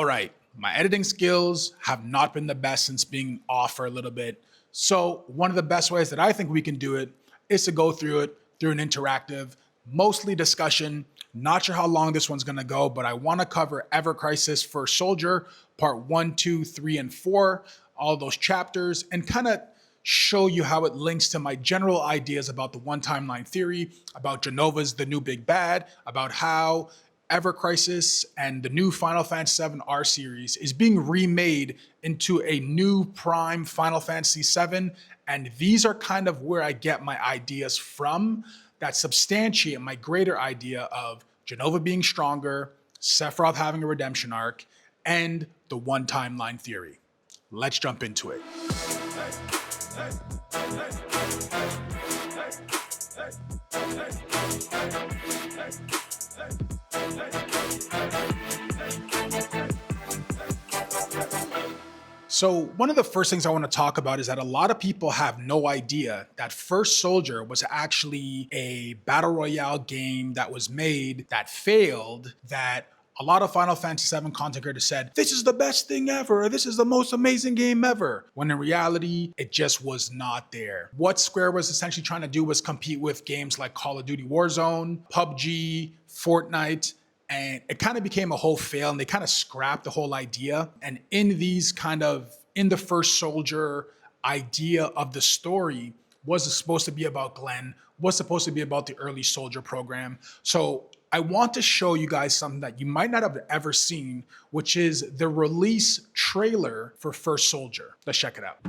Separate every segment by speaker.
Speaker 1: right, my editing skills have not been the best since being off for a little bit. So one of the best ways that I think we can do it is to go through it through an interactive, mostly discussion. Not sure how long this one's gonna go, but I wanna cover Evercrisis First Soldier, part 1, 2, 3, and 4, all those chapters, and kind of show you how it links to my general ideas about the one timeline theory, about Jenova's the new big bad, about how Evercrisis and the new Final Fantasy VII R series is being remade into a new prime Final Fantasy VII. And these are kind of where I get my ideas from that substantiate my greater idea of Jenova being stronger, Sephiroth having a redemption arc, and the one timeline theory. Let's jump into it. So one of the first things I want to talk about is that a lot of people have no idea that First Soldier was actually a battle royale game that was made that failed, that a lot of Final Fantasy VII content creators said, this is the best thing ever, this is the most amazing game ever, when in reality, it just was not there. What Square was essentially trying to do was compete with games like Call of Duty Warzone, PUBG, Fortnite, and it kind of became a whole fail, and they kind of scrapped the whole idea. And in the First Soldier idea of the story was supposed to be about Glenn, was supposed to be about the early Soldier program. So I want to show you guys something that you might not have ever seen, which is the release trailer for First Soldier. Let's check it out.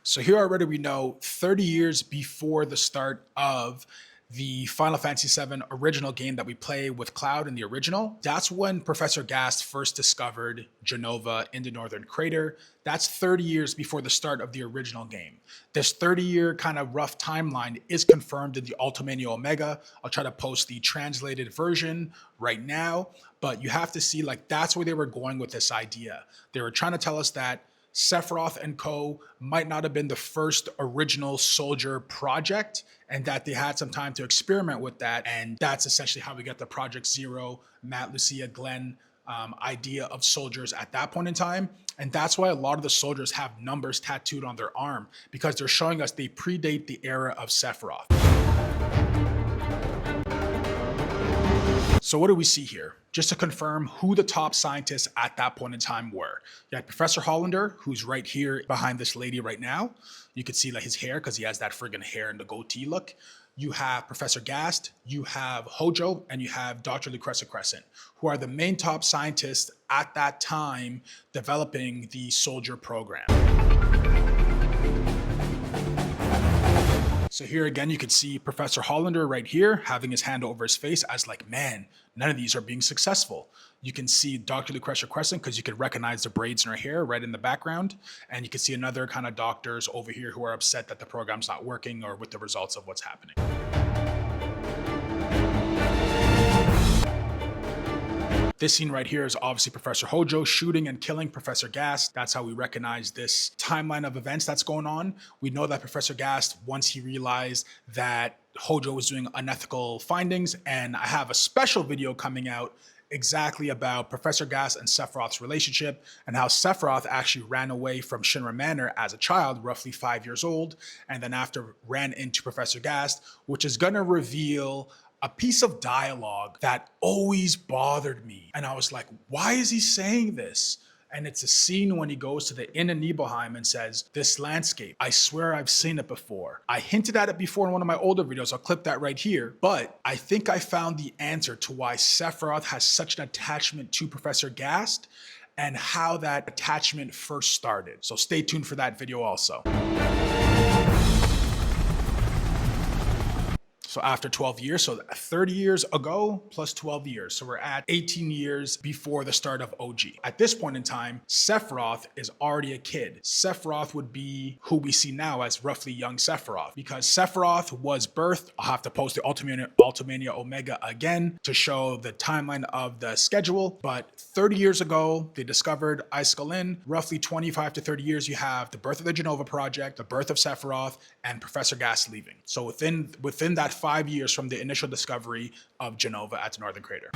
Speaker 1: So here already we know 30 years before the start of the Final Fantasy VII original game that we play with Cloud in the original, that's when Professor Gast first discovered Jenova in the Northern Crater. That's 30 years before the start of the original game. This 30-year kind of rough timeline is confirmed in the Ultimania Omega. I'll try to post the translated version right now, but you have to see, like, that's where they were going with this idea. They were trying to tell us that Sephiroth and co might not have been the first original Soldier project, and that they had some time to experiment with that. And that's essentially how we get the Project Zero, Matt, Lucia, Glenn idea of soldiers at that point in time. And that's why a lot of the soldiers have numbers tattooed on their arm, because they're showing us they predate the era of Sephiroth. So what do we see here? Just to confirm who the top scientists at that point in time were. You had Professor Hollander, who's right here behind this lady right now. You can see like his hair, because he has that friggin' hair and the goatee look. You have Professor Gast, you have Hojo, and you have Dr. Lucrezia Crescent, who are the main top scientists at that time developing the Soldier program. So here again, you can see Professor Hollander right here having his hand over his face as like, man, none of these are being successful. You can see Dr. Lucrezia Crescent because you can recognize the braids in her hair right in the background. And you can see another kind of doctors over here who are upset that the program's not working or with the results of what's happening. This scene right here is obviously Professor Hojo shooting and killing Professor Gast. That's how we recognize this timeline of events that's going on. We know that Professor Gast, once he realized that Hojo was doing unethical findings, and I have a special video coming out exactly about Professor Gast and Sephiroth's relationship, and how Sephiroth actually ran away from Shinra Manor as a child, roughly 5 years old, and then after ran into Professor Gast, which is gonna reveal a piece of dialogue that always bothered me. And I was like, why is he saying this? And it's a scene when he goes to the Inn in Nibelheim and says, this landscape, I swear I've seen it before. I hinted at it before in one of my older videos. I'll clip that right here. But I think I found the answer to why Sephiroth has such an attachment to Professor Gast and how that attachment first started. So stay tuned for that video also. So after 12 years, so 30 years ago plus 12 years. So we're at 18 years before the start of OG. At this point in time, Sephiroth is already a kid. Sephiroth would be who we see now as roughly young Sephiroth, because Sephiroth was birthed. I'll have to post the Ultimania Omega again to show the timeline of the schedule. But 30 years ago, they discovered Yskalin. Roughly 25 to 30 years, you have the birth of the Jenova project, the birth of Sephiroth, and Professor Gast leaving. So within that 5 years from the initial discovery of Jenova at the Northern Crater.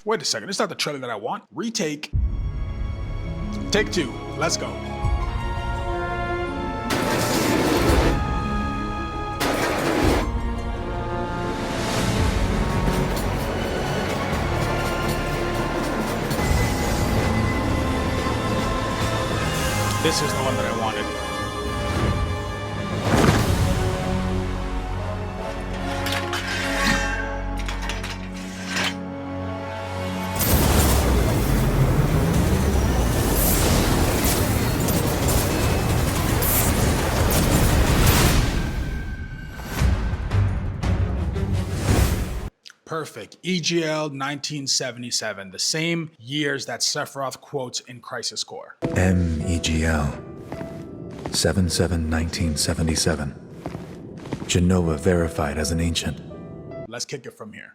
Speaker 1: Wait a second, it's not the trailer that I want. Retake. Take 2, let's go. This is the one that I wanted. Perfect. EGL 1977, the same years that Sephiroth quotes in Crisis Core.
Speaker 2: MEGL 77-1977. Jenova verified as an ancient.
Speaker 1: Let's kick it from here.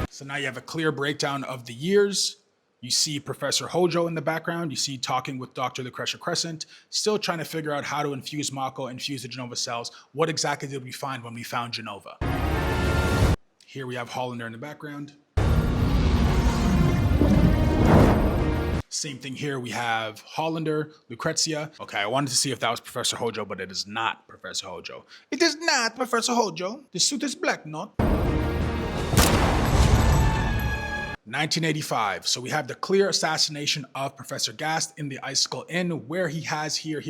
Speaker 1: So now you have a clear breakdown of the years. You see Professor Hojo in the background. You see talking with Dr. Lucretia Crescent, still trying to figure out how to infuse Mako, infuse the Jenova cells. What exactly did we find when we found Jenova? Here we have Hollander in the background. Same thing here. We have Hollander, Lucretia. Okay, I wanted to see if that was Professor Hojo, but it is not Professor Hojo. It is not Professor Hojo. The suit is black, not? 1985. So we have the clear assassination of Professor Gast in the Icicle Inn, where he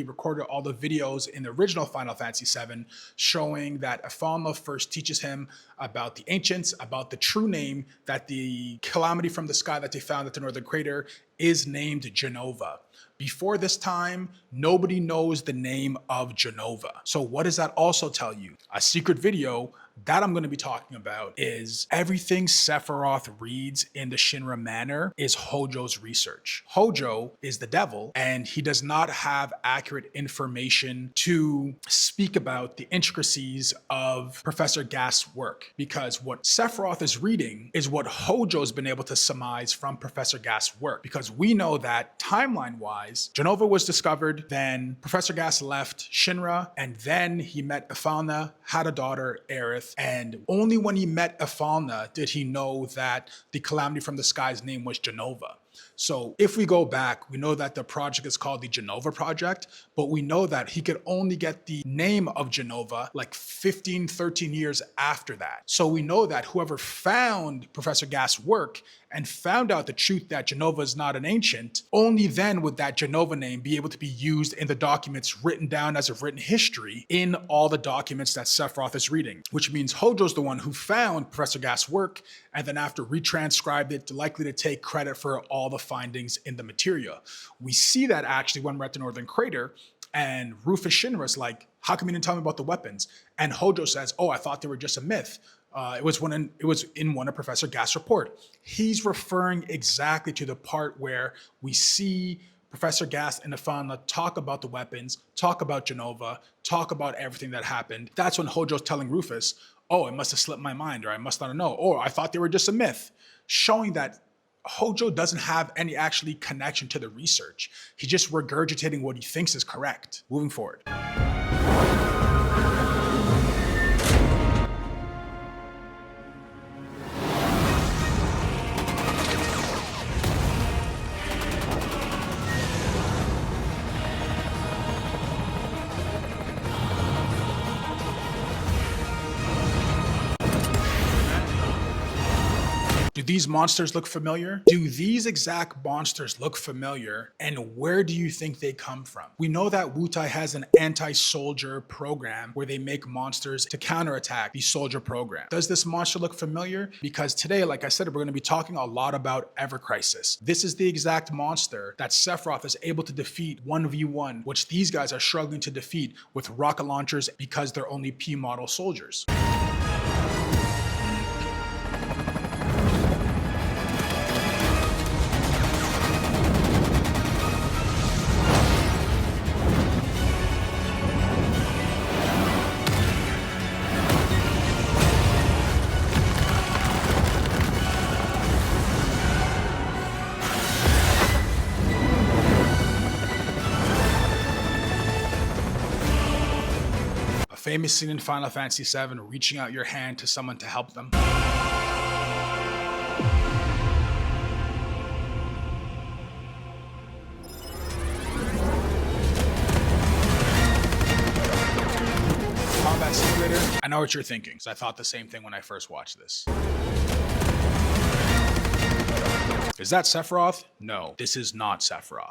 Speaker 1: recorded all the videos in the original Final Fantasy VII, showing that Afonso first teaches him about the ancients, about the true name, that the calamity from the sky that they found at the Northern Crater is named Jenova. Before this time, nobody knows the name of Jenova. So what does that also tell you? A secret video that I'm going to be talking about is everything Sephiroth reads in the Shinra Manor is Hojo's research. Hojo is the devil, and he does not have accurate information to speak about the intricacies of Professor Gast's work, because what Sephiroth is reading is what Hojo's been able to surmise from Professor Gast's work, because we know that timeline-wise, Jenova was discovered, then Professor Gast left Shinra, and then he met Afonso, had a daughter, Aerith, and only when he met Afonso did he know that the calamity from the sky's name was Jenova. So if we go back, we know that the project is called the Jenova Project, but we know that he could only get the name of Jenova like 15, 13 years after that. So we know that whoever found Professor Gast's work and found out the truth that Jenova is not an ancient, only then would that Jenova name be able to be used in the documents written down as a written history in all the documents that Sephiroth is reading, which means Hojo's the one who found Professor Gast's work and then after retranscribed it, likely to take credit for all the findings in the materia. We see that actually when we're at the Northern Crater and Rufus Shinra's like, how come you didn't tell me about the weapons? And Hojo says, oh, I thought they were just a myth. It was in one of Professor Gast's report. He's referring exactly to the part where we see Professor Gast and Afonso talk about the weapons, talk about Jenova, talk about everything that happened. That's when Hojo's telling Rufus, oh, it must have slipped my mind, or I must not know, or I thought they were just a myth, showing that Hojo doesn't have any actually connection to the research. He's just regurgitating what he thinks is correct. Moving forward. Do these monsters look familiar? Do these exact monsters look familiar? And where do you think they come from? We know that Wutai has an anti-soldier program where they make monsters to counterattack the soldier program. Does this monster look familiar? Because today, like I said, we're going to be talking a lot about Evercrisis. This is the exact monster that Sephiroth is able to defeat 1v1, which these guys are struggling to defeat with rocket launchers because they're only P model soldiers. famous scene in Final Fantasy VII, reaching out your hand to someone to help them. Combat simulator. I know what you're thinking, so I thought the same thing when I first watched this. Is that Sephiroth? No, this is not Sephiroth.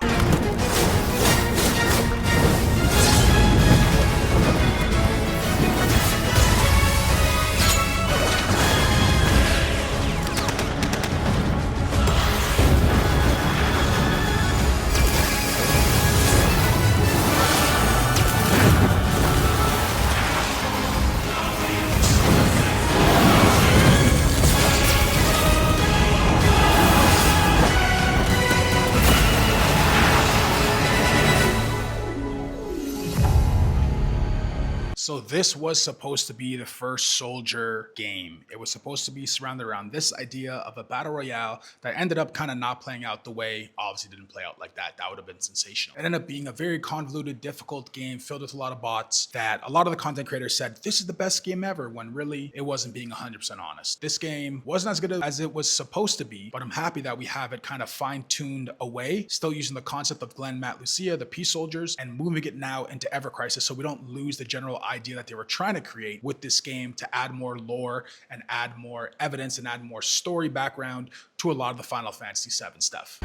Speaker 1: So this was supposed to be the first Soldier game. It was supposed to be surrounded around this idea of a battle royale that ended up kind of not playing out the way, obviously didn't play out like that. That would have been sensational. It ended up being a very convoluted, difficult game filled with a lot of bots that a lot of the content creators said, this is the best game ever, when really it wasn't being 100% honest. This game wasn't as good as it was supposed to be, but I'm happy that we have it kind of fine-tuned away, still using the concept of Glenn, Matt, Lucia, the Peace Soldiers, and moving it now into Evercrisis so we don't lose the general idea that they were trying to create with this game to add more lore and add more evidence and add more story background to a lot of the Final Fantasy VII stuff.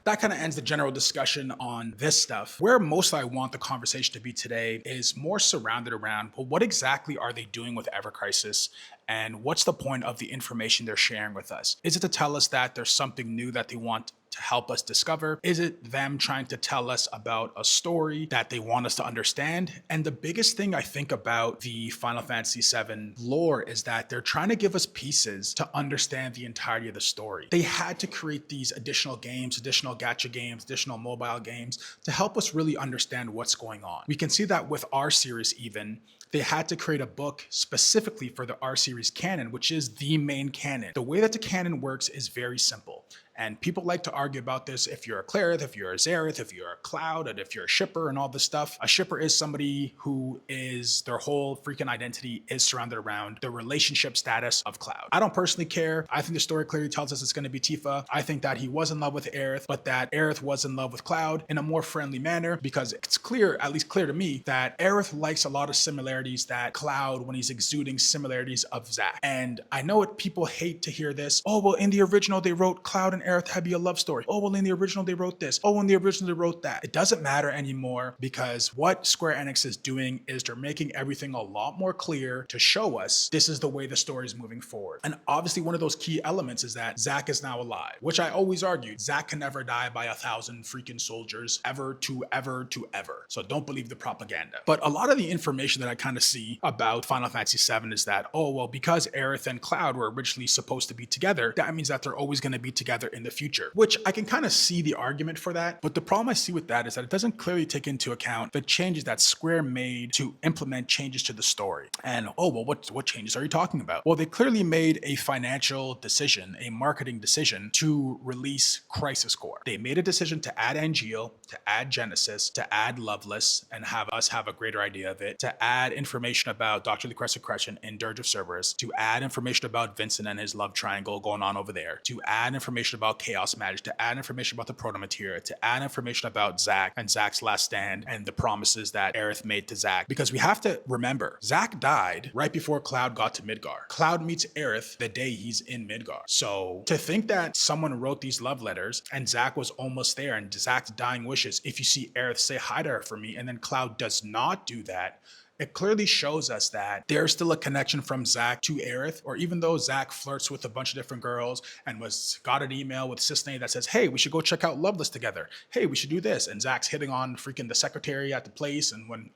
Speaker 1: That kind of ends the general discussion on this stuff. Where mostly I want the conversation to be today is more surrounded around, well, what exactly are they doing with Evercrisis? And what's the point of the information they're sharing with us? Is it to tell us that there's something new that they want to help us discover? Is it them trying to tell us about a story that they want us to understand? And the biggest thing I think about the Final Fantasy VII lore is that they're trying to give us pieces to understand the entirety of the story. They had to create these additional games, additional gacha games, additional mobile games to help us really understand what's going on. We can see that with our series even. They had to create a book specifically for the R series canon, which is the main canon. The way that the canon works is very simple. And people like to argue about this if you're a Cleric, if you're a Xerath, if you're a Cloud, and if you're a shipper and all this stuff. A shipper is somebody who is, their whole freaking identity is surrounded around the relationship status of Cloud. I don't personally care. I think the story clearly tells us it's going to be Tifa. I think that he was in love with Aerith, but that Aerith was in love with Cloud in a more friendly manner, because it's clear, at least clear to me, that Aerith likes a lot of similarities that Cloud, when he's exuding similarities of Zack. And I know it, people hate to hear this. Oh, well, in the original, they wrote Cloud and Aerith had to be a love story. Oh, well, in the original, they wrote this. Oh, in the original, they wrote that. It doesn't matter anymore, because what Square Enix is doing is they're making everything a lot more clear to show us this is the way the story is moving forward. And obviously, one of those key elements is that Zack is now alive, which I always argued, Zack can never die by 1,000 freaking soldiers, ever to ever to ever. So don't believe the propaganda. But a lot of the information that I kind of see about Final Fantasy VII is that, oh, well, because Aerith and Cloud were originally supposed to be together, that means that they're always going to be together in the future, which I can kind of see the argument for that. But the problem I see with that is that it doesn't clearly take into account the changes that Square made to implement changes to the story. And, oh, well, what changes are you talking about? Well, they clearly made a financial decision, a marketing decision to release Crisis Core. They made a decision to add Angeal, to add Genesis, to add Loveless, and have us have a greater idea of it, to add information about Dr. Lucretia Crescent in Dirge of Cerberus, to add information about Vincent and his love triangle going on over there, to add information about Chaos Magic, to add information about the Proto-Materia, to add information about Zack and Zack's last stand and the promises that Aerith made to Zack. Because we have to remember, Zack died right before Cloud got to Midgar. Cloud meets Aerith the day he's in Midgar. So to think that someone wrote these love letters and Zack was almost there, and Zack's dying wishes, if you see Aerith, say hi to her for me, and then Cloud does not do that, it clearly shows us that there's still a connection from Zack to Aerith. Or even though Zack flirts with a bunch of different girls and got an email with Cisne that says, hey, we should go check out Loveless together. Hey, we should do this. And Zack's hitting on freaking the secretary at the place. And when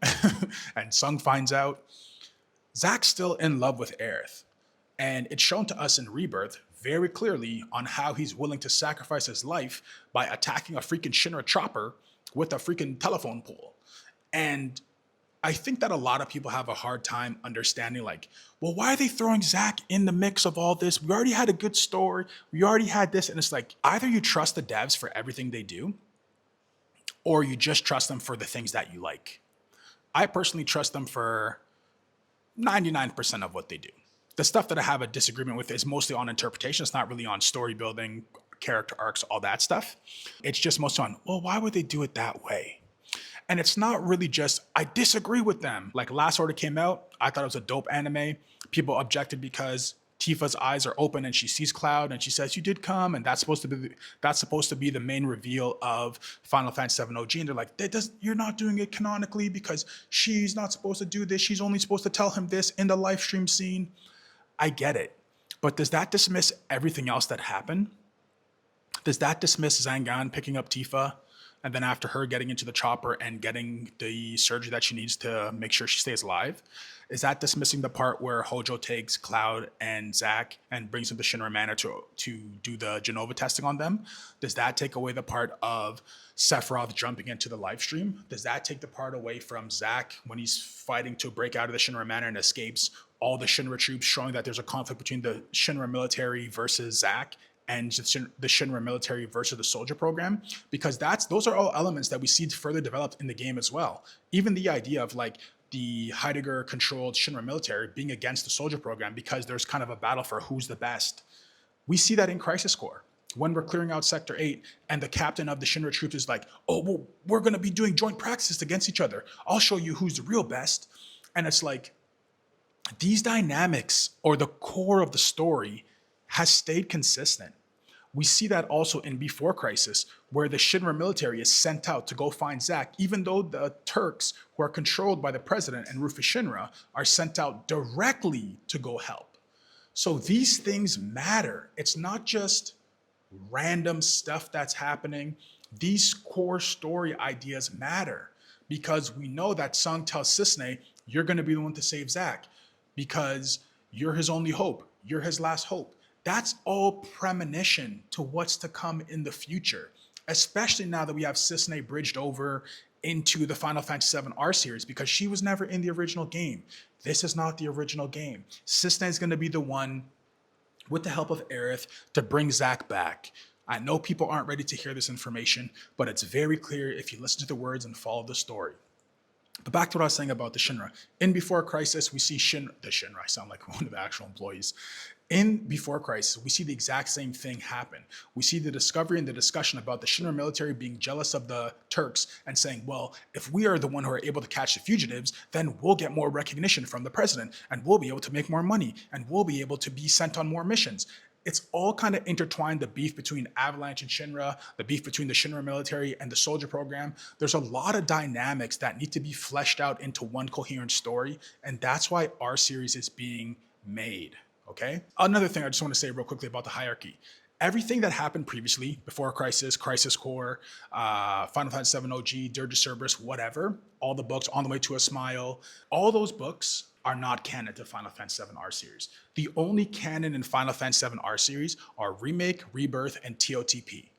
Speaker 1: and Sung finds out, Zack's still in love with Aerith. And it's shown to us in Rebirth very clearly on how he's willing to sacrifice his life by attacking a freaking Shinra chopper with a freaking telephone pole. And I think that a lot of people have a hard time understanding, like, well, why are they throwing Zack in the mix of all this? We already had a good story. We already had this. And it's like, either you trust the devs for everything they do, or you just trust them for the things that you like. I personally trust them for 99% of what they do. The stuff that I have a disagreement with is mostly on interpretation. It's not really on story building, character arcs, all that stuff. It's just mostly on, well, why would they do it that way? And it's not really just, I disagree with them. Like Last Order came out, I thought it was a dope anime. People objected because Tifa's eyes are open and she sees Cloud and she says, you did come. And that's supposed to be the main reveal of Final Fantasy VII OG. And they're like, you're not doing it canonically because she's not supposed to do this. She's only supposed to tell him this in the live stream scene. I get it. But does that dismiss everything else that happened? Does that dismiss Zangan picking up Tifa? And then after her getting into the chopper and getting the surgery that she needs to make sure she stays alive? Is that dismissing the part where Hojo takes Cloud and Zack and brings them to Shinra Manor to do the Jenova testing on them? Does that take away the part of Sephiroth jumping into the live stream? Does that take the part away from Zack when he's fighting to break out of the Shinra Manor and escapes all the Shinra troops, showing that there's a conflict between the Shinra military versus Zack and the Shinra military versus the soldier program? Because those are all elements that we see further developed in the game as well. Even the idea of like the Heidegger-controlled Shinra military being against the soldier program because there's kind of a battle for who's the best. We see that in Crisis Core. When we're clearing out Sector 8 and the captain of the Shinra troops is like, oh, well, we're going to be doing joint practices against each other. I'll show you who's the real best. And it's like, these dynamics or the core of the story has stayed consistent. We see that also in Before Crisis, where the Shinra military is sent out to go find Zack, even though the Turks, who are controlled by the president and Rufus Shinra, are sent out directly to go help. So these things matter. It's not just random stuff that's happening. These core story ideas matter because we know that Sung tells Cissnei, you're going to be the one to save Zack because you're his only hope. You're his last hope. That's all premonition to what's to come in the future, especially now that we have Cissnei bridged over into the Final Fantasy VII R series because she was never in the original game. This is not the original game. Cissnei is going to be the one, with the help of Aerith, to bring Zack back. I know people aren't ready to hear this information, but it's very clear if you listen to the words and follow the story. But back to what I was saying about the Shinra. In Before Crisis, we see the Shinra, I sound like one of the actual employees. In Before Crisis, we see the exact same thing happen. We see the discovery and the discussion about the Shinra military being jealous of the Turks and saying, well, if we are the one who are able to catch the fugitives, then we'll get more recognition from the president and we'll be able to make more money and we'll be able to be sent on more missions. It's all kind of intertwined, the beef between Avalanche and Shinra, the beef between the Shinra military and the soldier program. There's a lot of dynamics that need to be fleshed out into one coherent story, and that's why our series is being made, okay? Another thing I just want to say real quickly about the hierarchy. Everything that happened previously, Before Crisis, Crisis Core, Final Fantasy VII OG, Dirge of Cerberus, whatever, all the books, On the Way to a Smile, all those books are not canon to Final Fantasy VII R series. The only canon in Final Fantasy VII R series are Remake, Rebirth, and TOTP.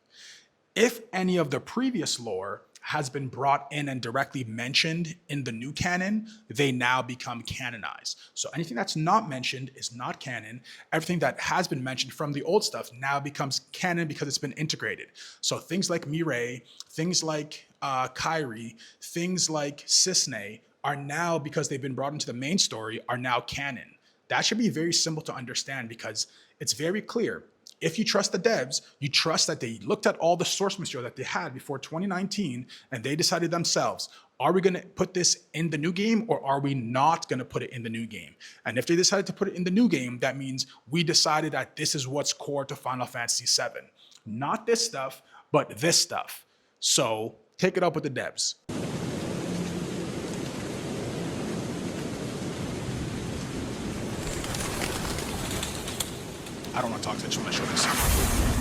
Speaker 1: If any of the previous lore has been brought in and directly mentioned in the new canon, they now become canonized. So anything that's not mentioned is not canon. Everything that has been mentioned from the old stuff now becomes canon because it's been integrated. So things like Mireille, things like Kairi, things like Cissnei are now, because they've been brought into the main story, are now canon. That should be very simple to understand because it's very clear. If you trust the devs, you trust that they looked at all the source material that they had before 2019 and they decided themselves, are we going to put this in the new game or are we not going to put it in the new game? And if they decided to put it in the new game, that means we decided that this is what's core to Final Fantasy VII. Not this stuff, but this stuff. So take it up with the devs. I don't want to talk to you, I just want to show this.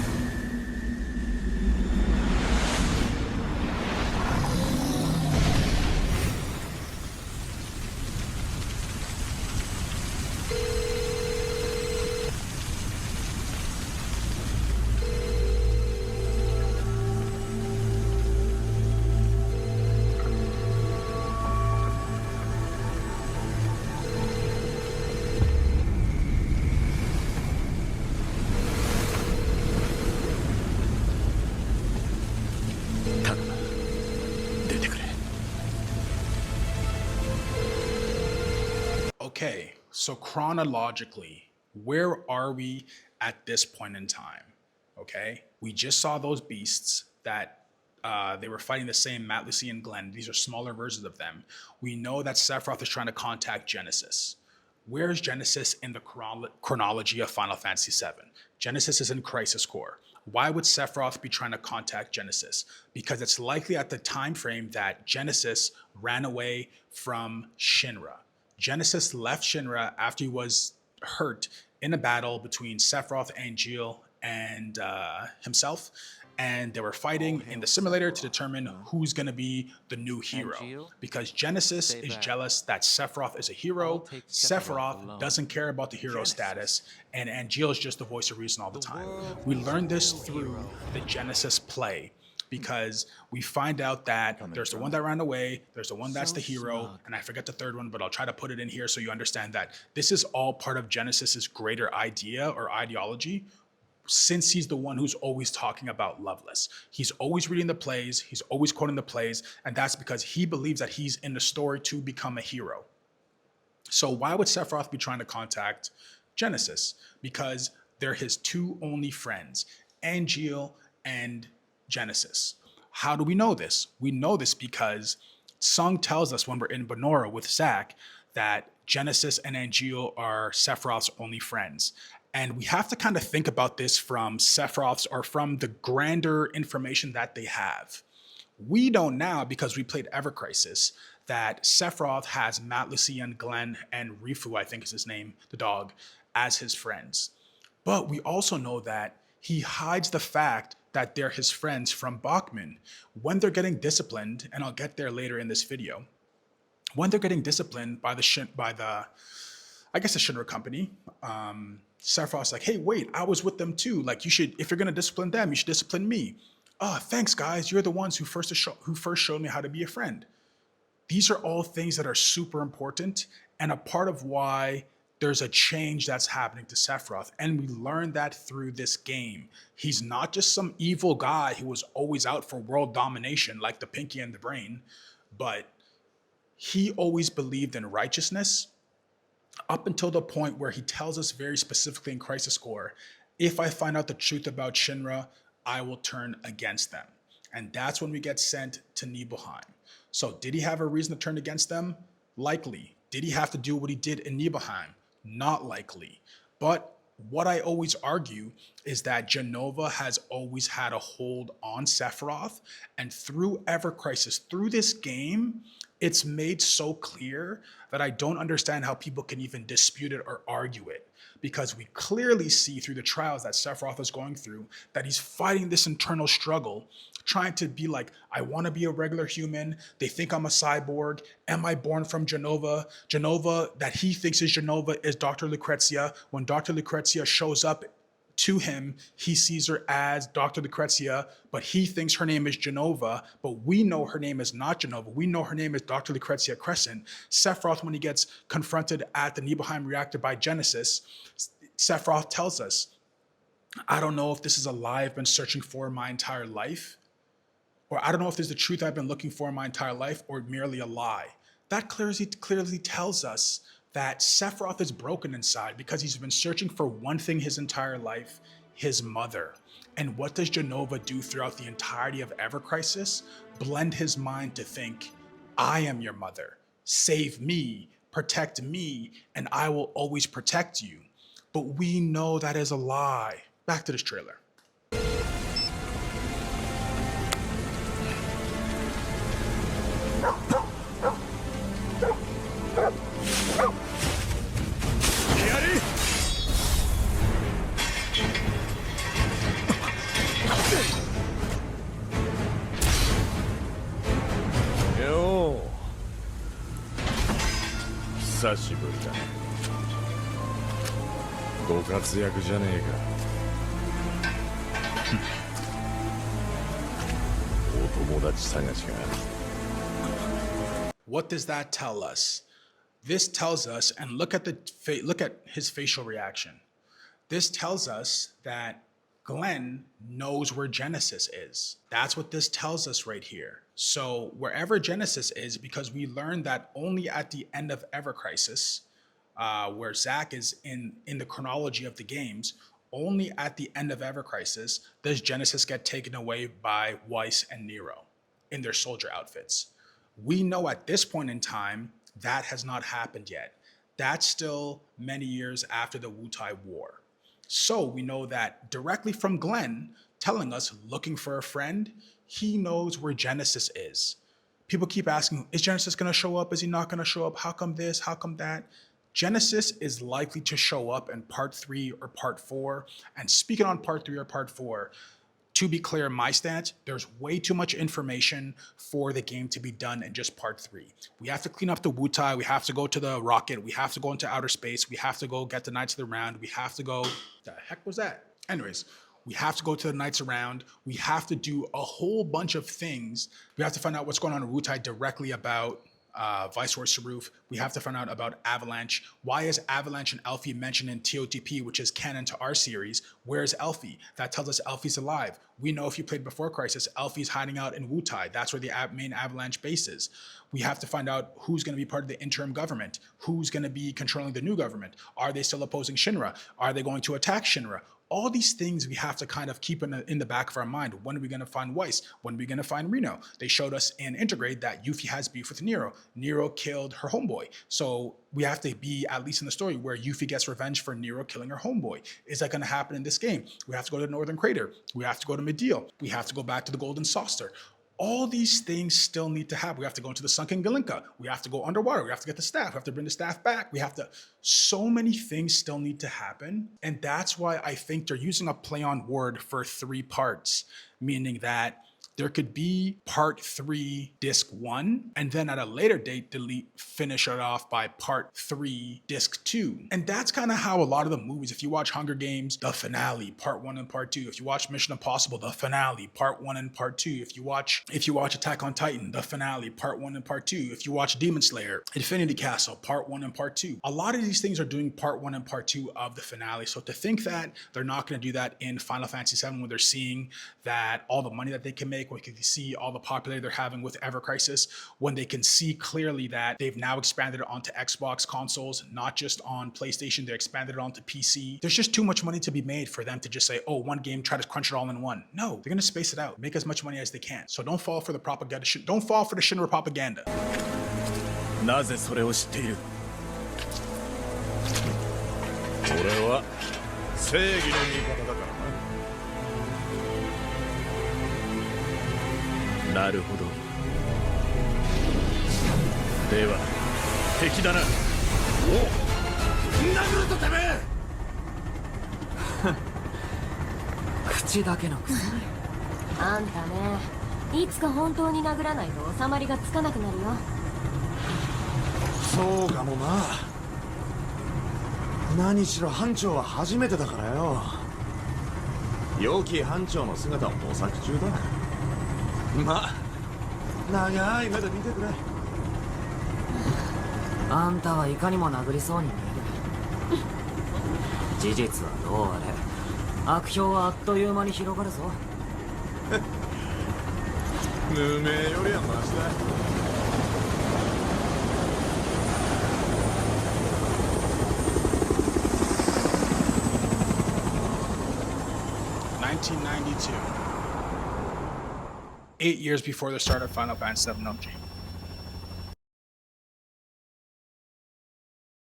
Speaker 1: So chronologically, where are we at this point in time? Okay, we just saw those beasts that they were fighting the same Matt, Lucy, and Glenn. These are smaller versions of them. We know that Sephiroth is trying to contact Genesis. Where's Genesis in the chronology of Final Fantasy VII? Genesis is in Crisis Core. Why would Sephiroth be trying to contact Genesis? Because it's likely at the time frame that Genesis ran away from Shinra. Genesis left Shinra after he was hurt in a battle between Sephiroth, Angeal, and himself. And they were fighting in the simulator to determine who's going to be the new hero. Because Genesis is jealous that Sephiroth is a hero. Sephiroth doesn't care about the hero status. And Angeal is just the voice of reason all the time. We learned this through the Genesis play, because we find out that there's the one that ran away, there's the one that's the hero, and I forget the third one, but I'll try to put it in here so you understand that this is all part of Genesis's greater idea or ideology, since he's the one who's always talking about Loveless. He's always reading the plays, he's always quoting the plays, and that's because he believes that he's in the story to become a hero. So why would Sephiroth be trying to contact Genesis? Because they're his two only friends, Angeal and Genesis. How do we know this? We know this because Sung tells us when we're in Benora with Zack that Genesis and Angeal are Sephiroth's only friends. And we have to kind of think about this from Sephiroth's, or from the grander information that they have. We know now, because we played Evercrisis, that Sephiroth has Matt, Lucia, Glenn, and Rifu, I think is his name, the dog, as his friends. But we also know that he hides the fact that they're his friends from Bachman. When they're getting disciplined, and I'll get there later in this video, when they're getting disciplined by the Shinra company, Sephiroth's like, hey, wait, I was with them too. Like, you should, if you're gonna discipline them, you should discipline me. Oh, thanks, guys. You're the ones who first showed me how to be a friend. These are all things that are super important and a part of why there's a change that's happening to Sephiroth. And we learned that through this game. He's not just some evil guy who was always out for world domination like the Pinky and the Brain, but he always believed in righteousness, up until the point where he tells us very specifically in Crisis Core, if I find out the truth about Shinra, I will turn against them. And that's when we get sent to Nibelheim. So did he have a reason to turn against them? Likely. Did he have to do what he did in Nibelheim? Not likely. But what I always argue is that Jenova has always had a hold on Sephiroth, and through Evercrisis, through this game, it's made so clear that I don't understand how people can even dispute it or argue it, because we clearly see through the trials that Sephiroth is going through that he's fighting this internal struggle, trying to be like, I want to be a regular human. They think I'm a cyborg. Am I born from Jenova? Jenova that he thinks is Jenova is Dr. Lucrezia. When Dr. Lucrezia shows up to him, he sees her as Dr. Lucrezia, but he thinks her name is Jenova, but we know her name is not Jenova. We know her name is Dr. Lucrezia Crescent. Sephiroth, when he gets confronted at the Nibelheim reactor by Genesis, Sephiroth tells us, I don't know if this is a lie I've been searching for my entire life, or I don't know if this is the truth I've been looking for my entire life, or merely a lie. That clearly tells us that Sephiroth is broken inside because he's been searching for one thing his entire life, his mother. And what does Jenova do throughout the entirety of Evercrisis? Blend his mind to think, I am your mother. Save me, protect me, and I will always protect you. But we know that is a lie. Back to this trailer.
Speaker 3: Yo. 久しぶりだ。ご活躍じゃねえか。お友達探しが。
Speaker 1: What does that tell us? This tells us, and look at his facial reaction. This tells us that Glenn knows where Genesis is. That's what this tells us right here. So wherever Genesis is, because we learned that only at the end of Evercrisis, where Zack is in the chronology of the games. Only at the end of Evercrisis does Genesis get taken away by Weiss and Nero in their soldier outfits. We know at this point in time that has not happened yet. That's still many years after the Wutai War. So we know that directly from Glenn telling us, looking for a friend, he knows where Genesis is. People keep asking, is Genesis going to show up? Is he not going to show up? How come this? How come that? Genesis is likely to show up in part 3 or part 4. And speaking on part 3 or part 4, to be clear, my stance, there's way too much information for the game to be done in just part 3. We have to clean up the Wutai. We have to go to the rocket. We have to go into outer space. We have to go get the Knights of the Round. We have to go... The heck was that? Anyways, we have to go to the Knights Around. We have to do a whole bunch of things. We have to find out what's going on in Wutai directly about Viceroy Saruf. We have to find out about Avalanche. Why is Avalanche and Elfie mentioned in TOTP, which is canon to our series? Where's Elfie? That tells us Elfie's alive. We know if you played before Crisis, Elfie's hiding out in Wutai. That's where the main Avalanche base is. We have to find out who's going to be part of the interim government. Who's going to be controlling the new government? Are they still opposing Shinra? Are they going to attack Shinra? All these things we have to kind of keep in the back of our mind. When are we going to find Weiss? When are we going to find Reno? They showed us in Integrate that Yuffie has beef with Nero. Nero killed her homeboy. So we have to be, at least in the story, where Yuffie gets revenge for Nero killing her homeboy. Is that going to happen in this game? We have to go to the Northern Crater. We have to go to Medeal. We have to go back to the Golden Saucer. All these things still need to happen. We have to go into the sunken Galinka. We have to go underwater. We have to get the staff. We have to bring the staff back. So many things still need to happen. And that's why I think they're using a play on word for 3 parts, meaning that there could be part 3, disc 1, and then at a later date, finish it off by part 3, disc 2. And that's kind of how a lot of the movies, if you watch Hunger Games, the finale, part 1 and part 2. If you watch Mission Impossible, the finale, part 1 and part 2. If you watch Attack on Titan, the finale, part 1 and part 2. If you watch Demon Slayer, Infinity Castle, part 1 and part 2. A lot of these things are doing part 1 and part 2 of the finale. So to think that they're not going to do that in Final Fantasy VII when they're seeing that all the money that they can make, when you can see all the popularity they're having with Evercrisis, when they can see clearly that they've now expanded it onto Xbox consoles, not just on PlayStation, they expanded it onto PC. There's just too much money to be made for them to just say, oh, one game, try to crunch it all in one. No, they're gonna space it out, make as much money as they can. So don't fall for the propaganda. Don't fall for the Shinra propaganda.
Speaker 3: なぜそれを知っている？俺は正義の味方だからな。なるほど。では敵だな。お、殴るとてめえ。
Speaker 4: 口だけのくせに。
Speaker 5: あんたね、いつか本当に殴らないと収まりがつかなくなるよ。
Speaker 6: そうかもな。何しろ班長は初めてだからよ。良き班長の姿を模索中だ。まあ長い目で見てくれ。
Speaker 4: あんたはいかにも殴りそうに見える。事実はどうあれ、悪評はあっという間に広がるぞ。
Speaker 6: 無名よりはマシだ。
Speaker 1: 1992. 8 years before the start of Final Fantasy VII OG.